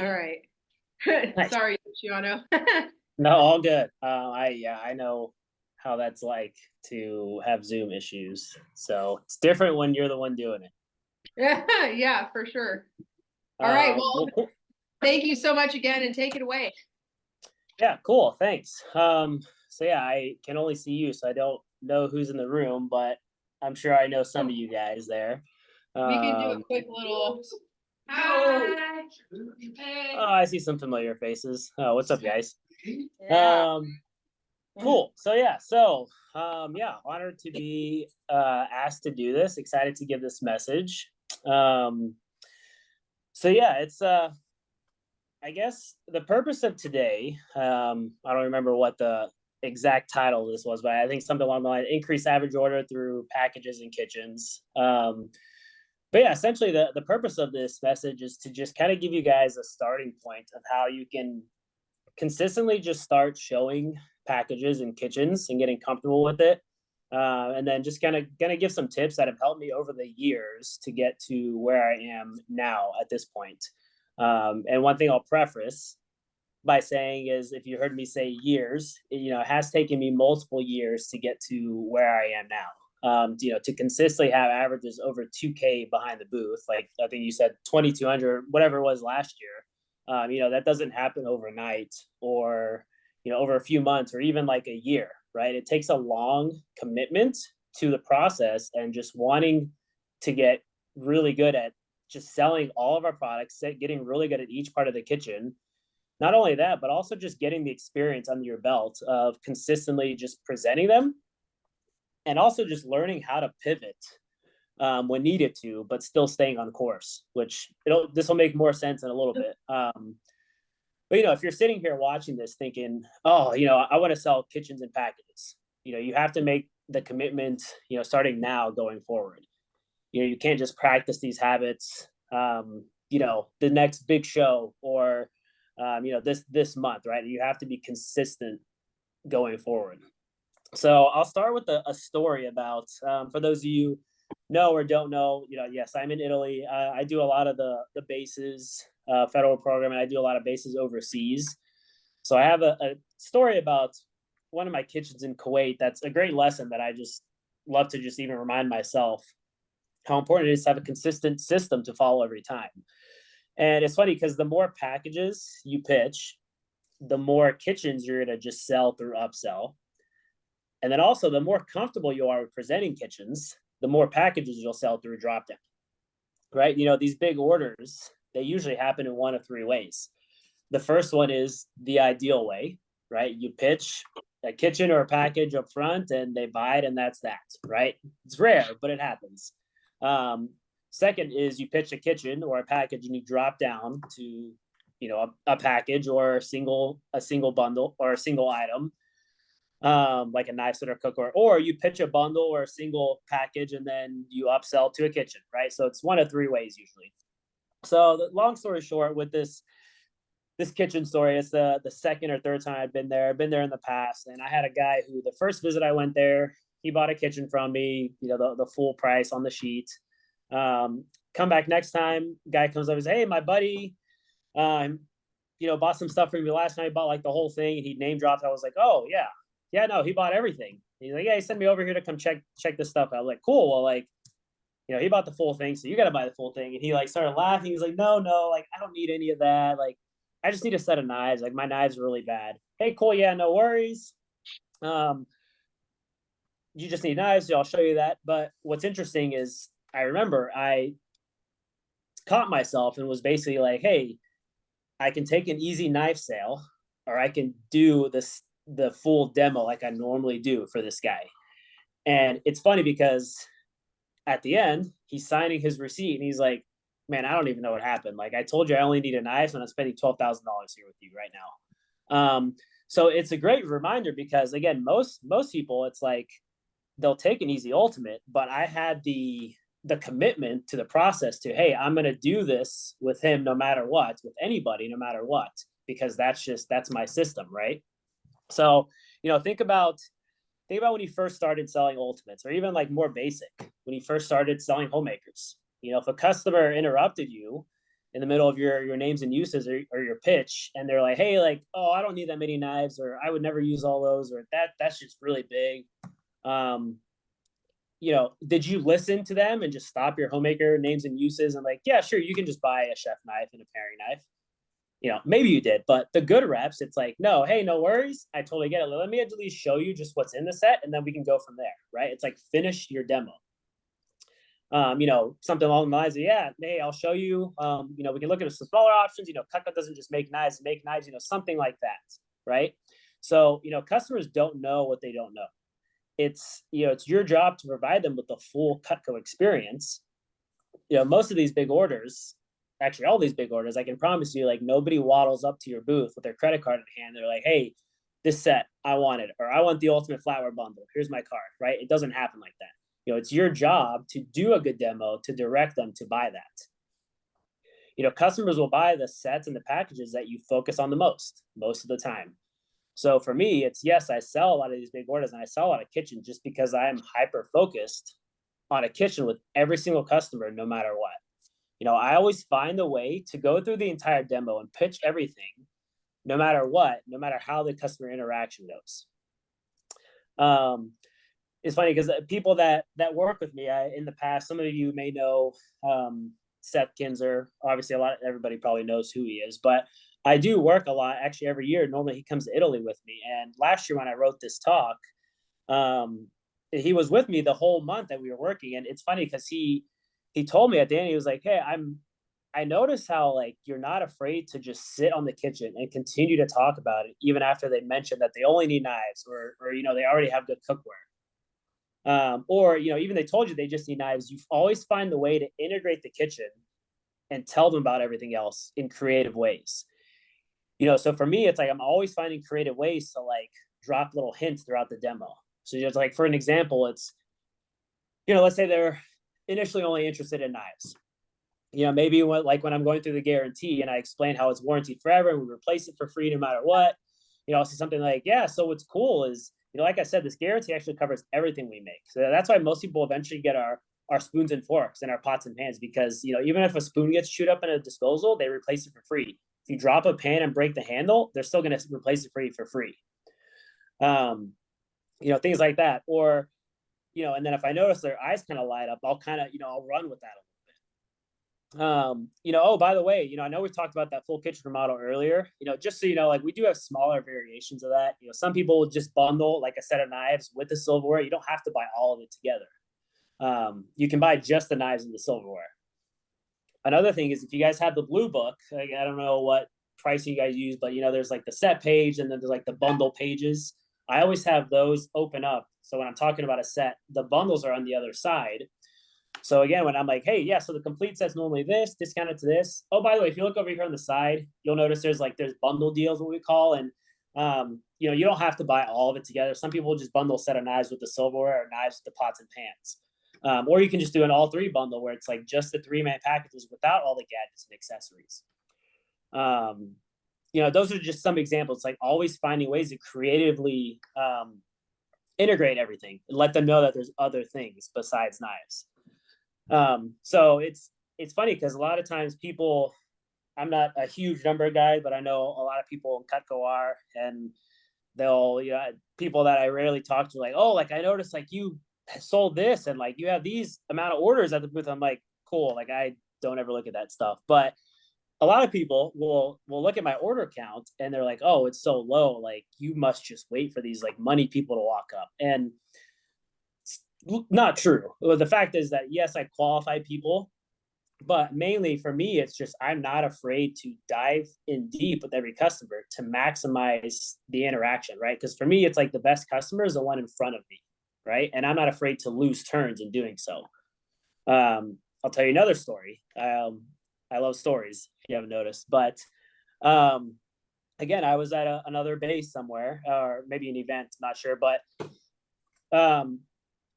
right. Nice. Sorry, Luciano. No, all good. I know how that's like to have Zoom issues. So it's different when you're the one doing it. Yeah, for sure. All right. Well, Well, cool. thank you so much again and take it away. Yeah, cool. Thanks. So yeah, I can only see you, so I don't know who's in the room, but I'm sure I know some of you guys there. We can do a Um, quick little hi. oh, Hey. I see some familiar faces. Oh, what's up, guys? Yeah. Um, Cool. So yeah, honored to be asked to do this. Excited to give this message. Um, so yeah, it's I guess the purpose of today. I don't remember what the exact title of this was, but I think something along the line: increase average order through packages and kitchens. But yeah, essentially the purpose of this message is to just kind of give you guys a starting point of how you can consistently just start showing packages in kitchens and getting comfortable with it. And then just kind of gonna give some tips that have helped me over the years to get to where I am now at this point. And one thing I'll preface by saying is, if you heard me say years, it has taken me multiple years to get to where I am now. To consistently have averages over 2K behind the booth, like I think you said 2,200, whatever it was last year. That doesn't happen overnight or over a few months or even like a year, right? It takes a long commitment to the process and just wanting to get really good at just selling all of our products, getting really good at each part of the kitchen. Not only that, but also just getting the experience under your belt of consistently just presenting them and also just learning how to pivot when needed to, but still staying on course, which this will make more sense in a little bit. But if you're sitting here watching this thinking, oh, I want to sell kitchens and packages, you have to make the commitment, starting now going forward. You can't just practice these habits, the next big show or, this month, right? You have to be consistent going forward. So I'll start with a story about, for those of you know or don't know, yes, I'm in Italy. I do a lot of the bases, federal program, and I do a lot of bases overseas. So I have a story about one of my kitchens in Kuwait. That's a great lesson that I just love to just even remind myself how important it is to have a consistent system to follow every time. And it's funny because the more packages you pitch, the more kitchens you're going to just sell through upsell. And then also, the more comfortable you are with presenting kitchens, the more packages you'll sell through dropdown, right? These big orders, they usually happen in one of three ways. The first one is the ideal way, right? You pitch a kitchen or a package up front and they buy it and that's that, right? It's rare, but it happens. Second is you pitch a kitchen or a package and you drop down to, a package or a single bundle or a single item, like a knife set or cookware, or you pitch a bundle or a single package and then you upsell to a kitchen, right? So it's one of three ways usually. So the long story short, with this kitchen story, it's the second or third time I've been there. I've been there in the past, and I had a guy who the first visit I went there, he bought a kitchen from me, the full price on the sheet. Come back next time, guy comes up and says, "Hey, my buddy, bought some stuff from me last night. Bought like the whole thing." And he name dropped. I was like, "Oh yeah, no, he bought everything." He's like, "Yeah, he sent me over here to come check this stuff out." I was like, "Cool, well, like, he bought the full thing, so you got to buy the full thing." And he like started laughing. He's like, "No, like, I don't need any of that. Like, I just need a set of knives. Like, my knives are really bad." Hey, cool, yeah, no worries. You just need knives, so I'll show you that. But what's interesting is I remember I caught myself and was basically like, "Hey, I can take an easy knife sale, or I can do the full demo like I normally do for this guy." And it's funny because at the end, he's signing his receipt and he's like, "Man, I don't even know what happened. Like, I told you I only need a knife and I'm spending $12,000 here with you right now." So it's a great reminder because, again, most people, it's like they'll take an easy ultimate, but I had the commitment to the process to, hey, I'm going to do this with him no matter what, with anybody no matter what, because that's my system, right? So think about when you first started selling ultimates, or even like more basic, when you first started selling homemakers. If a customer interrupted you in the middle of your names and uses or your pitch, and they're like, hey, like, oh, I don't need that many knives, or I would never use all those, or that's just really big. Um, did you listen to them and just stop your homemaker names and uses and like, yeah, sure, you can just buy a chef knife and a paring knife? Maybe you did, but the good reps, it's like, no, hey, no worries. I totally get it. Let me at least show you just what's in the set, and then we can go from there, right? It's like finish your demo. Something along the lines of, yeah, hey, I'll show you. We can look at some smaller options. Cutco doesn't just make knives, something like that, right? So, customers don't know what they don't know. It's your job to provide them with the full Cutco experience. Most of these big orders, actually all these big orders, I can promise you, like, nobody waddles up to your booth with their credit card in hand. They're like, hey, this set, I want it, or I want the ultimate flatware bundle. Here's my card, right? It doesn't happen like that. It's your job to do a good demo, to direct them to buy that. Customers will buy the sets and the packages that you focus on the most of the time. So for me, it's, yes, I sell a lot of these big orders and I sell a lot of kitchens just because I'm hyper focused on a kitchen with every single customer, no matter what. I always find a way to go through the entire demo and pitch everything, no matter what, no matter how the customer interaction goes. It's funny because people that work with me, in the past, some of you may know Seth Kinzer. Obviously, everybody probably knows who he is, but I do work a lot, actually, every year. Normally, he comes to Italy with me, and last year when I wrote this talk, he was with me the whole month that we were working. And it's funny because he told me at the end, he was like, hey, I noticed how, like, you're not afraid to just sit on the kitchen and continue to talk about it, even after they mentioned that they only need knives, or they already have good cookware. Or even they told you they just need knives. You always find the way to integrate the kitchen and tell them about everything else in creative ways. So for me, it's like I'm always finding creative ways to, like, drop little hints throughout the demo. So just like, for an example, it's, let's say they're initially only interested in knives. Maybe when I'm going through the guarantee and I explain how it's warranted forever and we replace it for free no matter what, I'll say something like, yeah, so what's cool is, like I said, this guarantee actually covers everything we make. So that's why most people eventually get our spoons and forks and our pots and pans, because, even if a spoon gets chewed up in a disposal, they replace it for free. If you drop a pan and break the handle, they're still going to replace it for free. Things like that. Or, and then if I notice their eyes kind of light up, I'll kind of, I'll run with that a little bit. Oh, by the way, I know we talked about that full kitchen remodel earlier, just so like, we do have smaller variations of that. Some people will just bundle like a set of knives with the silverware. You don't have to buy all of it together. You can buy just the knives and the silverware. Another thing is, if you guys have the blue book, like, I don't know what price you guys use, but there's like the set page, and then there's like the bundle pages. I always have those open up. So when I'm talking about a set, the bundles are on the other side. So again, when I'm like, hey, yeah, so the complete set's normally this, discounted to this. Oh, by the way, if you look over here on the side, you'll notice there's bundle deals, what we call. And, you don't have to buy all of it together. Some people just bundle a set of knives with the silverware or knives with the pots and pans. Or you can just do an all three bundle where it's like just the 3-man packages without all the gadgets and accessories. Those are just some examples, like always finding ways to creatively integrate everything and let them know that there's other things besides knives. So it's funny because a lot of times people, I'm not a huge number guy, but I know a lot of people in Cutco are, and they'll, people that I rarely talk to, like, oh, like, I noticed, like, you sold this and, like, you have these amount of orders at the booth. I'm like, cool. Like, I don't ever look at that stuff. But a lot of people will look at my order count and they're like, oh, it's so low. Like, you must just wait for these, like, money people to walk up. And not true. The fact is that, yes, I qualify people, but mainly for me, it's just, I'm not afraid to dive in deep with every customer to maximize the interaction, right? Because for me, it's like the best customer is the one in front of me, right? And I'm not afraid to lose turns in doing so. I'll tell you another story. I love stories, if you haven't noticed, but again, I was at another base somewhere, or maybe an event, not sure, but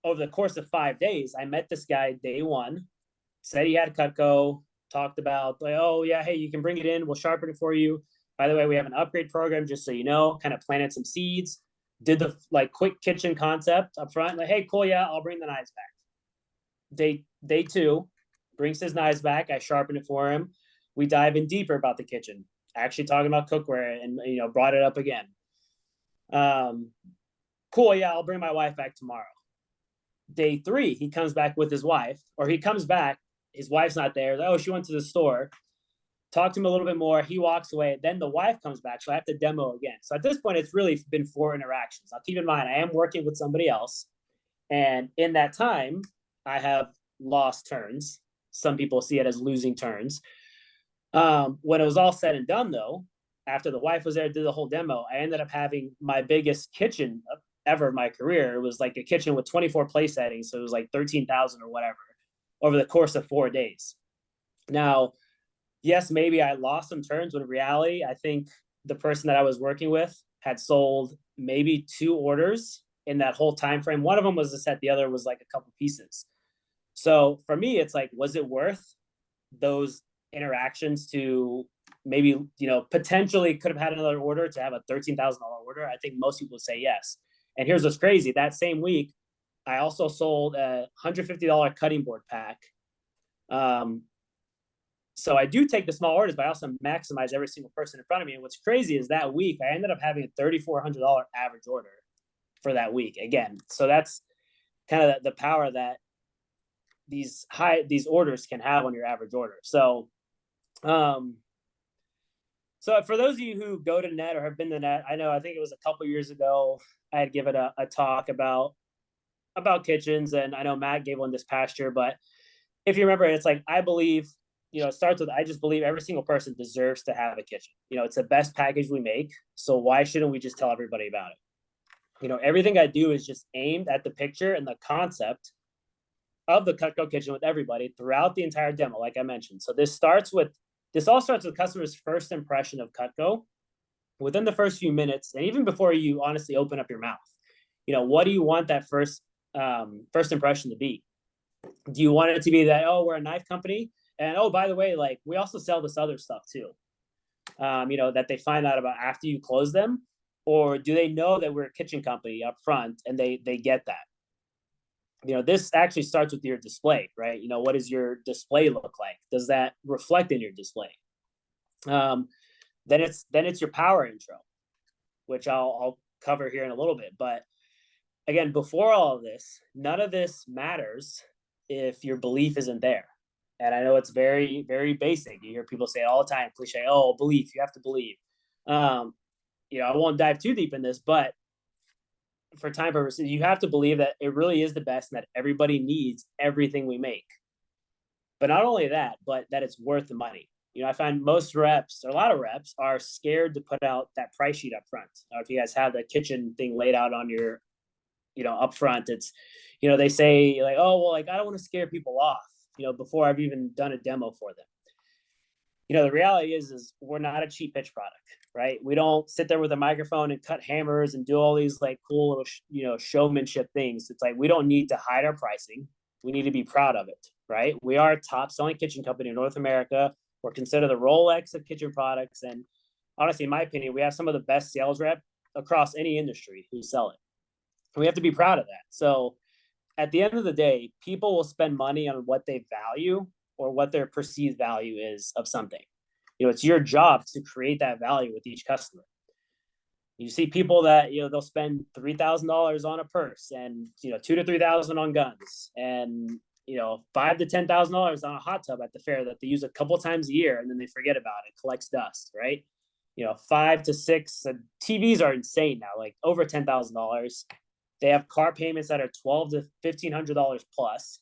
over the course of 5 days, I met this guy day one, said he had Cutco, talked about, like, oh yeah, hey, you can bring it in, we'll sharpen it for you. By the way, we have an upgrade program, just so you know, kind of planted some seeds, did the, like, quick kitchen concept up front, like, hey, cool, yeah, I'll bring the knives back. Day two, brings his knives back, I sharpened it for him. We dive in deeper about the kitchen, actually talking about cookware, and brought it up again. Cool, yeah, I'll bring my wife back tomorrow. Day 3, he comes back with his wife, or he comes back, his wife's not there. Oh, she went to the store. Talk to him a little bit more. He walks away. Then the wife comes back, so I have to demo again. So at this point, it's really been 4 interactions. Now, keep in mind, I am working with somebody else, and in that time, I have lost turns. Some people see it as losing turns. When it was all said and done, though, after the wife was there, did the whole demo, I ended up having my biggest kitchen ever in my career. It was like a kitchen with 24 place settings, so it was like 13,000 or whatever over the course of 4 days. Now, yes, maybe I lost some turns, but in reality, I think the person that I was working with had sold maybe 2 orders in that whole time frame. One of them was a set, the other was like a couple pieces. So for me, it's like, was it worth those interactions to maybe, potentially could have had another order to have a $13,000 order? I think most people say yes. And here's what's crazy. That same week, I also sold a $150 cutting board pack. So I do take the small orders, but I also maximize every single person in front of me. And what's crazy is that week, I ended up having a $3,400 average order for that week again. So that's kind of the power that these orders can have on your average order. So, so for those of you who go to net or have been to net, I think it was a couple years ago, I had given a talk about kitchens, and I know Matt gave one this past year, but if you remember, it's like, I believe, it starts with, I just believe every single person deserves to have a kitchen. It's the best package we make. So why shouldn't we just tell everybody about it? Everything I do is just aimed at the picture and the concept of the Cutco kitchen with everybody throughout the entire demo, like I mentioned. So this all starts with customers' first impression of Cutco within the first few minutes, and even before you honestly open up your mouth. What do you want that first impression to be? Do you want it to be that, oh, we're a knife company, and oh, by the way, like, we also sell this other stuff too, that they find out about after you close them? Or do they know that we're a kitchen company up front and they get that? This actually starts with your display, right? What does your display look like? Does that reflect in your display? Then it's your power intro, which I'll cover here in a little bit. But again, before all of this, none of this matters if your belief isn't there. And I know it's very, very basic. You hear people say it all the time, cliche, oh, belief, you have to believe. I won't dive too deep in this, but for time purposes, you have to believe that it really is the best and that everybody needs everything we make. But not only that, but that it's worth the money. I find most reps, or a lot of reps, are scared to put out that price sheet up front. If you guys have the kitchen thing laid out on your, up front, it's, they say like, oh, well, like, I don't want to scare people off, before I've even done a demo for them. The reality is we're not a cheap pitch product, right? We don't sit there with a microphone and cut hammers and do all these like cool little, showmanship things. It's like, we don't need to hide our pricing. We need to be proud of it, right? We are a top selling kitchen company in North America. We're considered the Rolex of kitchen products. And honestly, in my opinion, we have some of the best sales rep across any industry who sell it. And we have to be proud of that. So at the end of the day, people will spend money on what they value or what their perceived value is of something. It's your job to create that value with each customer. You see people that, they'll spend $3,000 on a purse, and, $2,000 to $3,000 on guns, and, $5,000 to $10,000 on a hot tub at the fair that they use a couple times a year, and then they forget about it, collects dust, right? 5 to 6 TVs are insane now, like over $10,000. They have car payments that are $1,200 to $1,500 plus.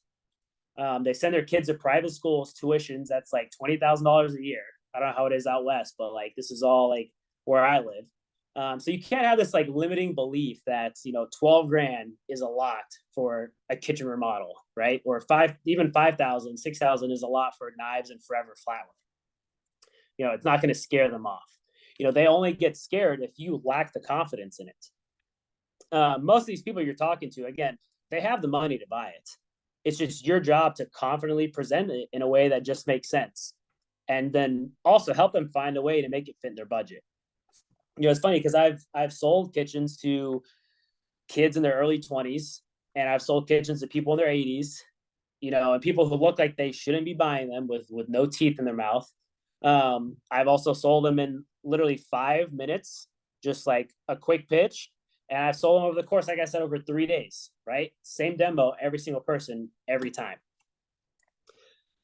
They send their kids to private schools, tuitions that's like $20,000 a year. I don't know how it is out west, but like, this is all like where I live. So you can't have this like limiting belief that 12 grand is a lot for a kitchen remodel, right? Or even 5,000, 6,000 is a lot for knives and forever flatware. It's not going to scare them off. They only get scared if you lack the confidence in it. Most of these people you're talking to, again, they have the money to buy it. It's just your job to confidently present it in a way that just makes sense, and then also help them find a way to make it fit their budget. It's funny because I've sold kitchens to kids in their early 20s, and I've sold kitchens to people in their 80s, and people who look like they shouldn't be buying them with no teeth in their mouth. I've also sold them in literally 5 minutes, just like a quick pitch. And I've sold them over the course, like I said, over 3 days, right? Same demo, every single person, every time.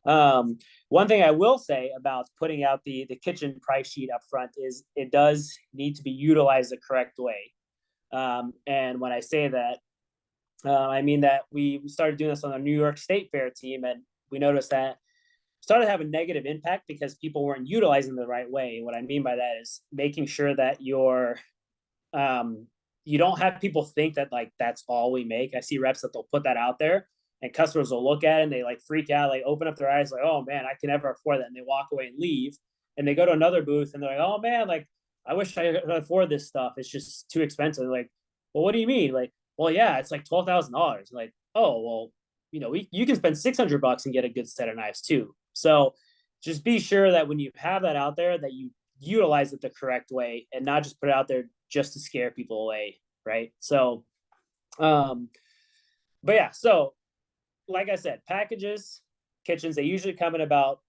One thing I will say about putting out the kitchen price sheet up front is it does need to be utilized the correct way. And when I say that, I mean that we started doing this on the New York State Fair team, and we noticed that started to have a negative impact because people weren't utilizing the right way. What I mean by that is making sure that you don't have people think that like that's all we make. I see reps that they'll put that out there and customers will look at it and they like freak out, like open up their eyes, like, oh man, I can never afford that. And they walk away and leave. And they go to another booth and they're like, oh man, like I wish I could afford this stuff. It's just too expensive. Like, well, what do you mean? Like, well, yeah, it's like $12,000. Like, oh, well, you can spend $600 and get a good set of knives too. So just be sure that when you have that out there, that you utilize it the correct way and not just put it out there just to scare people away. Right. So, but yeah, so like I said, packages, kitchens, they usually come in about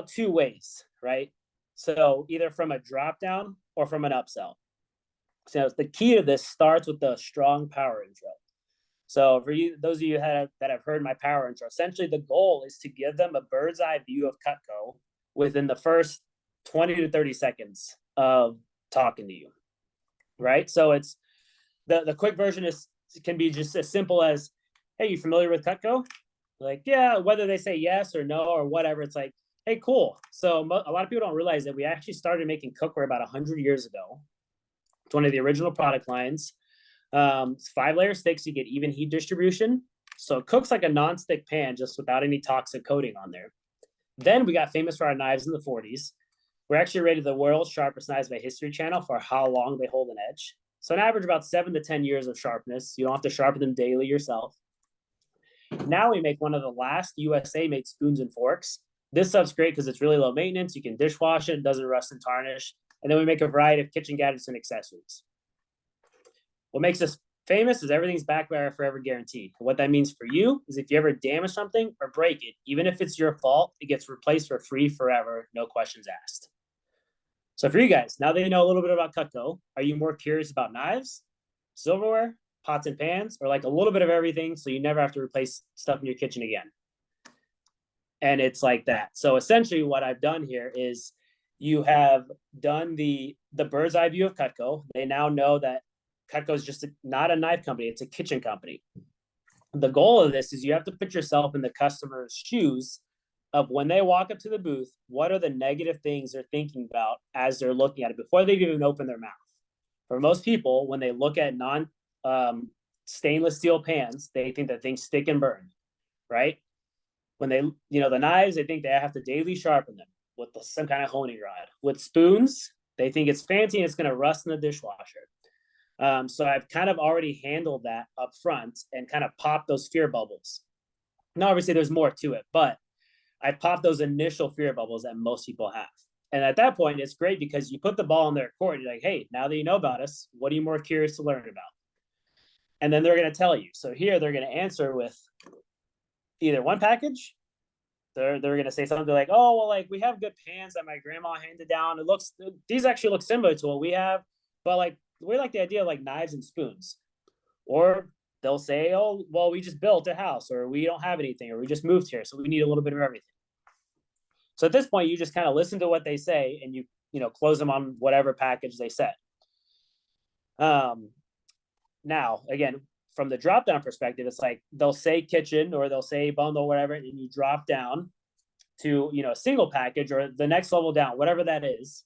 two ways, right? So either from a drop down or from an upsell. So the key to this starts with the strong power intro. So for you, those of you that have heard my power intro, essentially the goal is to give them a bird's eye view of Cutco within the first 20 to 30 seconds of talking to you, right? So it's the quick version can be just as simple as, hey, you familiar with Cutco? Like, yeah, whether they say yes or no or whatever, it's like, hey, cool. So a lot of people don't realize that we actually started making cookware about 100 years ago. It's one of the original product lines. It's 5-layer sticks, you get even heat distribution. So it cooks like a non-stick pan, just without any toxic coating on there. Then we got famous for our knives in the 40s. We're actually rated the world's sharpest knives by History Channel for how long they hold an edge. So an average about 7 to 10 years of sharpness. You don't have to sharpen them daily yourself. Now we make one of the last USA made spoons and forks. This stuff's great because it's really low maintenance. You can dishwash it, doesn't rust and tarnish. And then we make a variety of kitchen gadgets and accessories. What makes us famous is everything's backed by our forever guarantee. What that means for you is if you ever damage something or break it, even if it's your fault, it gets replaced for free forever, no questions asked. So for you guys, now that you know a little bit about Cutco, are you more curious about knives, silverware, pots and pans, or like a little bit of everything so you never have to replace stuff in your kitchen again? And it's like that. So essentially what I've done here is you have done the bird's eye view of Cutco. They now know that Cutco is just not a knife company, it's a kitchen company. The goal of this is you have to put yourself in the customer's shoes of when they walk up to the booth, what are the negative things they're thinking about as they're looking at it before they even open their mouth. For most people, when they look at stainless steel pans, they think that things stick and burn, right? When they, the knives, they think they have to daily sharpen them with some kind of honing rod. With spoons, they think it's fancy and it's going to rust in the dishwasher. So I've kind of already handled that up front and kind of popped those fear bubbles. Now, obviously, there's more to it, but I popped those initial fear bubbles that most people have. And at that point, it's great because you put the ball in their court. You're like, hey, now that you know about us, what are you more curious to learn about? And then they're going to tell you. So here they're going to answer with either one package. They're going to say something like, oh, well, like we have good pans that my grandma handed down. These actually look similar to what we have, but like we like the idea of like knives and spoons. Or they'll say, oh, well, we just built a house, or we don't have anything, or we just moved here, so we need a little bit of everything. So at this point, you just kind of listen to what they say and you close them on whatever package they said. Now, again, from the drop down perspective, it's like they'll say kitchen or they'll say bundle, whatever, and you drop down to a single package or the next level down, whatever that is,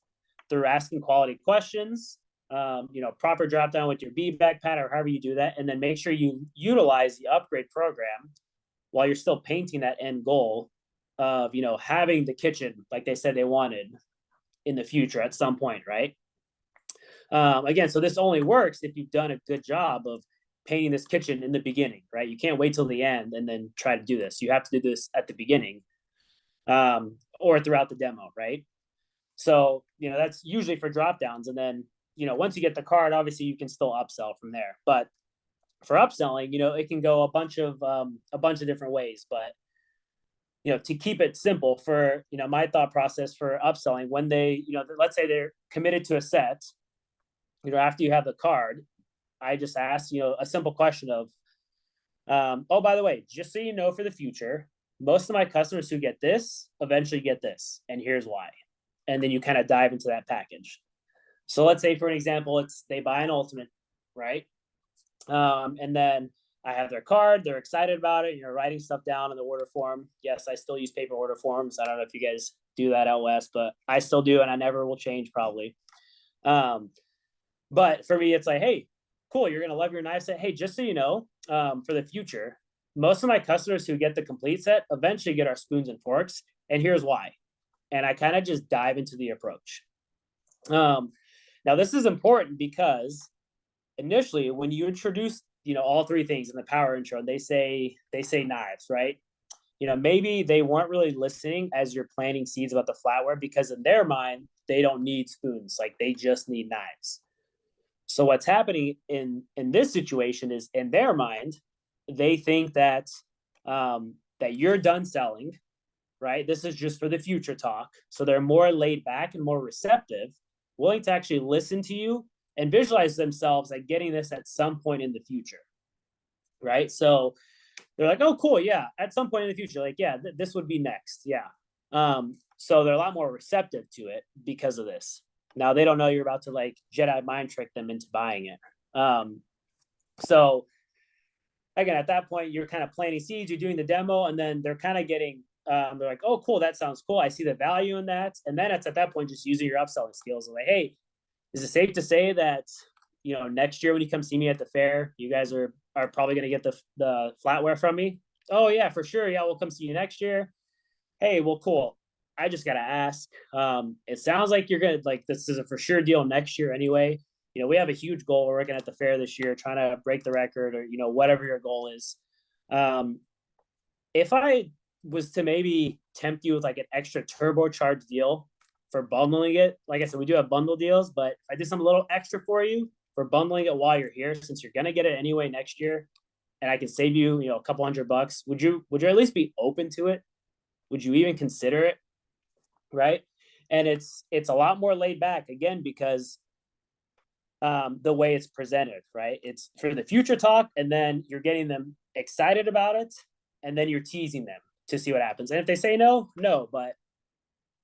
through asking quality questions, proper drop down with your beadback pad or however you do that, and then make sure you utilize the upgrade program while you're still painting that end goal of having the kitchen like they said they wanted in the future at some point, right? Again, so this only works if you've done a good job of painting this kitchen in the beginning, right? You can't wait till the end and then try to do this. You have to do this at the beginning or throughout the demo, right? So, that's usually for drop downs. And then, once you get the card, obviously you can still upsell from there. But for upselling, it can go a bunch of different ways. But to keep it simple for, my thought process for upselling when they, let's say they're committed to a set, after you have the card, I just ask, a simple question of, oh, by the way, just so you know, for the future, most of my customers who get this eventually get this, and here's why. And then you kind of dive into that package. So let's say, for an example, they buy an ultimate, right? And then I have their card, they're excited about it, writing stuff down in the order form. Yes, I still use paper order forms. I don't know if you guys do that out west, but I still do, and I never will change probably. But for me, it's like, hey, cool, you're gonna love your knife set. Hey, just so you know, for the future, most of my customers who get the complete set eventually get our spoons and forks, and here's why. And I kind of just dive into the approach. Now this is important because initially when you introduce, all three things in the power intro, they say knives, right? Maybe they weren't really listening as you're planting seeds about the flatware, because in their mind, they don't need spoons, like they just need knives. So what's happening in this situation is, in their mind, they think that that you're done selling, right? This is just for the future talk. So they're more laid back and more receptive, willing to actually listen to you and visualize themselves like getting this at some point in the future, right? So they're like, oh, cool, yeah, at some point in the future, like, yeah, this would be next, yeah. So they're a lot more receptive to it because of this. Now they don't know you're about to like Jedi mind trick them into buying it. So again, at that point, you're kind of planting seeds, you're doing the demo, and then they're kind of getting, they're like, oh, cool, that sounds cool. I see the value in that. And then it's at that point, just using your upselling skills. Like, hey, is it safe to say that, next year when you come see me at the fair, you guys are probably going to get the flatware from me? Oh yeah, for sure. Yeah, we'll come see you next year. Hey, well, cool. I just got to ask. It sounds like you're going to, like, this is a for sure deal next year anyway. We have a huge goal. We're working at the fair this year, trying to break the record, or, whatever your goal is. If I was to maybe tempt you with like an extra turbocharged deal for bundling it, like I said, we do have bundle deals, but if I did some little extra for you for bundling it while you're here, since you're going to get it anyway next year, and I can save you, a couple $100, would you at least be open to it? Would you even consider it? Right. And it's a lot more laid back, again, because the way it's presented, right? It's for the future talk, and then you're getting them excited about it, and then you're teasing them to see what happens. And if they say no, no. But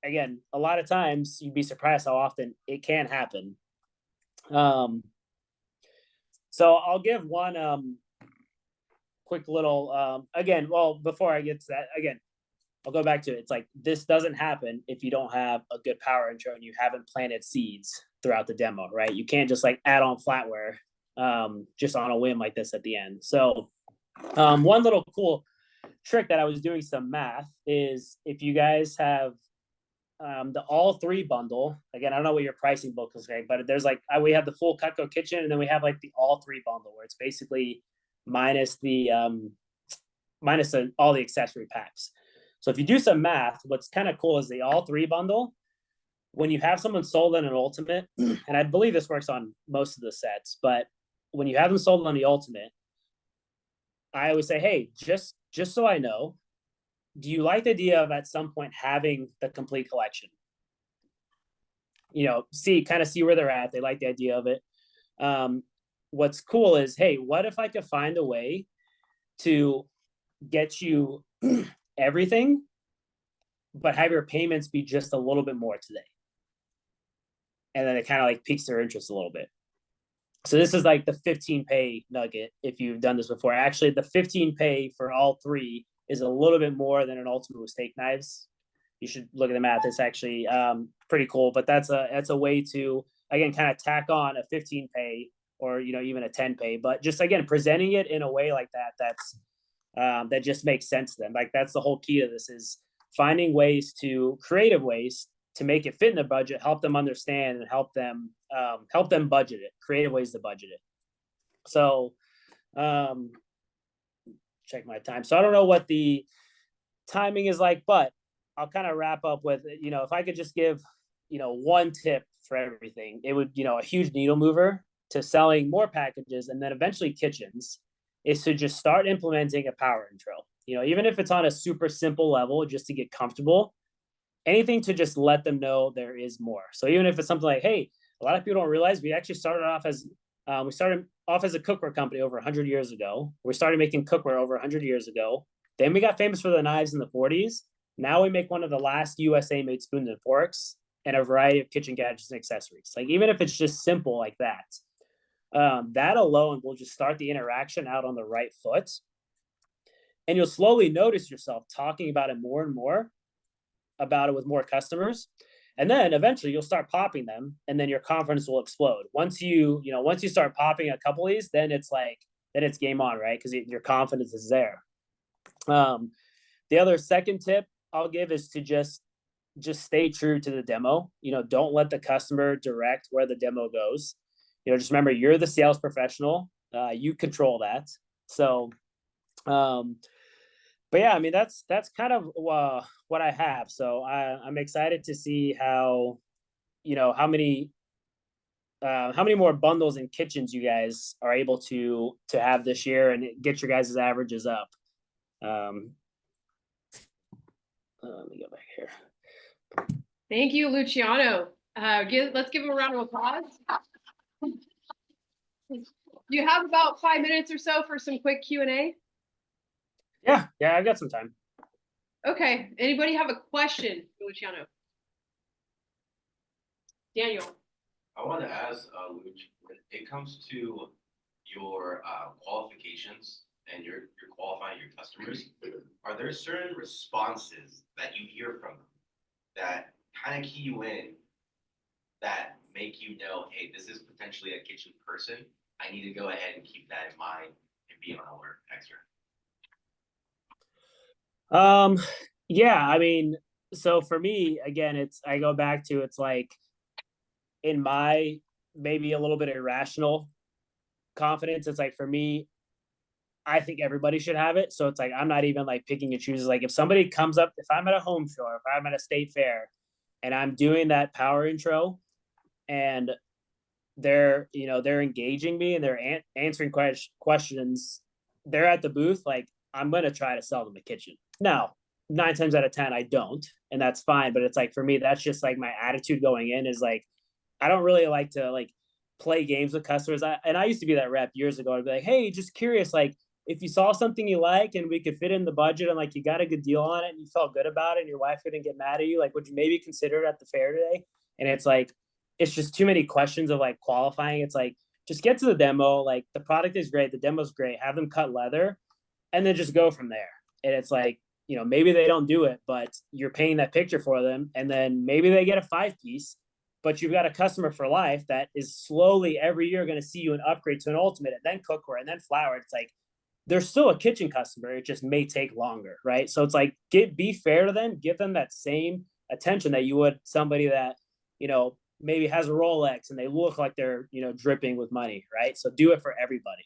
again, a lot of times you'd be surprised how often it can happen. So I'll give one quick little, again, well, before I get to that, again, I'll go back to it. It's like, this doesn't happen if you don't have a good power intro and you haven't planted seeds throughout the demo, right? You can't just like add on flatware just on a whim like this at the end. So one little cool trick that I was doing some math is, if you guys have the all three bundle, again, I don't know what your pricing book is like, but there's like, we have the full Cutco kitchen, and then we have like the all three bundle, where it's basically minus all the accessory packs. So if you do some math, what's kind of cool is the all three bundle, when you have someone sold on an ultimate, and I believe this works on most of the sets, but when you have them sold on the ultimate, I always say, hey, just so I know, do you like the idea of at some point having the complete collection? See where they're at. They like the idea of it. What's cool is, hey, what if I could find a way to get you everything, but have your payments be just a little bit more today? And then it kind of like piques their interest a little bit. So this is like the 15 pay nugget. If you've done this before, actually the 15 pay for all three is a little bit more than an ultimate with steak knives. You should look at the math. It's actually pretty cool, but that's a way to, again, kind of tack on a 15 pay, or, even a 10 pay, but just, again, presenting it in a way like that just makes sense to them. Like, that's the whole key to this, is finding creative ways to make it fit in the budget, help them understand, and help them budget it, creative ways to budget it. So check my time. So I don't know what the timing is like, but I'll kind of wrap up with, if I could just give, one tip for everything, it would, a huge needle mover to selling more packages and then eventually kitchens, is to just start implementing a power intro. even if it's on a super simple level, just to get comfortable, anything to just let them know there is more. So even if it's something like, hey, a lot of people don't realize we actually started off as a cookware company over 100 years ago. We started making cookware over 100 years ago. Then we got famous for the knives in the 40s. Now we make one of the last USA made spoons and forks and a variety of kitchen gadgets and accessories. Like even if it's just simple like that, that alone will just start the interaction out on the right foot. And you'll slowly notice yourself talking about it more and more about it with more customers. And then eventually you'll start popping them and then your confidence will explode. Once you start popping a couple of these, then it's game on, right? Because your confidence is there. The other second tip I'll give is to just stay true to the demo. Don't let the customer direct where the demo goes. Just remember you're the sales professional. You control that. So, but yeah, I mean, that's kind of what I have. So I'm excited to see how many more bundles and kitchens you guys are able to have this year and get your guys' averages up. Let me go back here. Thank you, Luciano. Let's give him a round of applause. You have about 5 minutes or so for some quick Q&A. Yeah, I've got some time. Okay. Anybody have a question, Luciano? Daniel. I want to ask, Luch, when it comes to your qualifications and you're qualifying your customers, are there certain responses that you hear from them that kind of key you in that make you know, hey, this is potentially a kitchen person. I need to go ahead and keep that in mind and be on alert extra. Yeah, I mean, so for me, again, I go back to, it's like in my maybe a little bit irrational confidence, it's like for me, I think everybody should have it. So it's like, I'm not even like picking and choosing. Like if somebody comes up, if I'm at a home show, or if I'm at a state fair and I'm doing that power intro and they're engaging me and they're answering questions, they're at the booth, like I'm going to try to sell them a kitchen. Now, 9 times out of 10, I don't, and that's fine. But it's like, for me, that's just like my attitude going in is like, I don't really like to like play games with customers. I used to be that rep years ago. I'd be like, hey, just curious, like if you saw something you like and we could fit in the budget and like you got a good deal on it and you felt good about it and your wife didn't get mad at you, like would you maybe consider it at the fair today? And it's like, it's just too many questions of like qualifying. It's like, just get to the demo. Like the product is great. The demo's great. Have them cut leather and then just go from there. And it's like, maybe they don't do it, but you're painting that picture for them. And then maybe they get a 5-piece, but you've got a customer for life that is slowly every year going to see you an upgrade to an ultimate and then cookware and then flour. It's like, they're still a kitchen customer. It just may take longer. Right. So it's like, be fair to them, give them that same attention that you would somebody that, maybe has a Rolex and they look like they're, dripping with money. Right. So do it for everybody.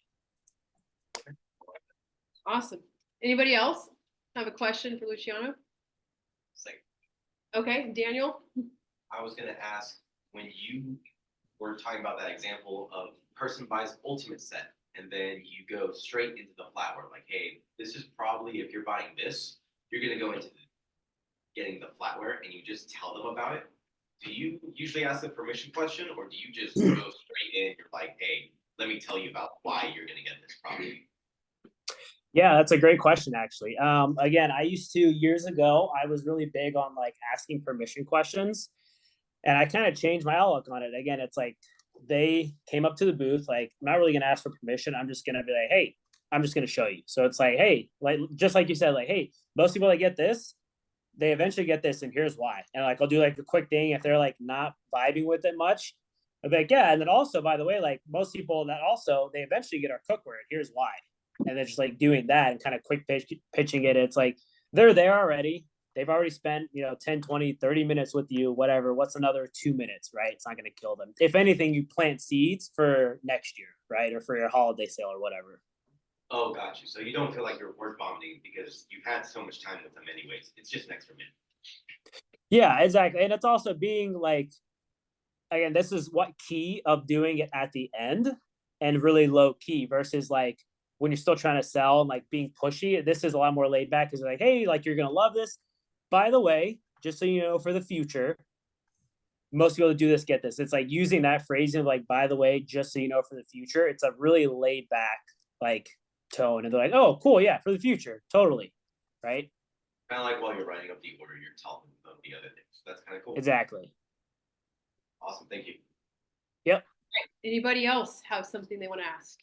Awesome. Anybody else have a question for Luciano? Okay, Daniel. I was going to ask, when you were talking about that example of person buys ultimate set and then you go straight into the flatware, like, hey, this is probably, if you're buying this, you're going to go into getting the flatware and you just tell them about it. Do you usually ask the permission question or do you just go straight in? You're like, hey, let me tell you about why you're going to get this product. Yeah, that's a great question, actually. Again, I used to, years ago, I was really big on like asking permission questions and I kind of changed my outlook on it. Again, it's like they came up to the booth, like, I'm not really going to ask for permission. I'm just going to be like, hey, I'm just going to show you. So it's like, hey, like, just like you said, like, hey, most people that get this, they eventually get this and here's why. And like, I'll do like a quick thing. If they're like not vibing with it much, I'll be like, yeah. And then also, by the way, like most people that also, they eventually get our cookware and here's why. And then just like doing that and kind of quick pitching it. It's like, they're there already. They've already spent, 10, 20, 30 minutes with you, whatever. What's another 2 minutes, right? It's not going to kill them. If anything, you plant seeds for next year, right? Or for your holiday sale or whatever. Oh, got you. So you don't feel like you're word vomiting because you've had so much time with them anyways. It's just an extra minute. Yeah, exactly. And it's also being like, again, this is what key of doing it at the end and really low key versus like, when you're still trying to sell and like being pushy. This is a lot more laid back because like, hey, like you're gonna love this. By the way, just so you know, for the future, most people that do this get this. It's like using that phrasing of like, by the way, just so you know, for the future. It's a really laid back like tone, and they're like, oh, cool, yeah, for the future, totally, right? Kind of like while you're writing up the order, you're telling them the other things. That's kind of cool. Exactly. Awesome. Thank you. Yep. Anybody else have something they want to ask?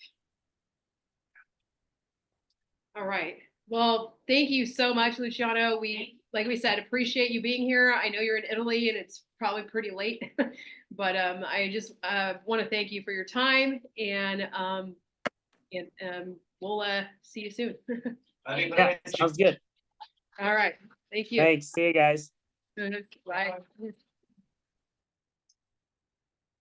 All right. Well, thank you so much, Luciano. We, like we said, appreciate you being here. I know you're in Italy and it's probably pretty late, but I just want to thank you for your time, and we'll see you soon. Yeah, sounds good. All right. Thank you. Thanks. See you guys. Bye.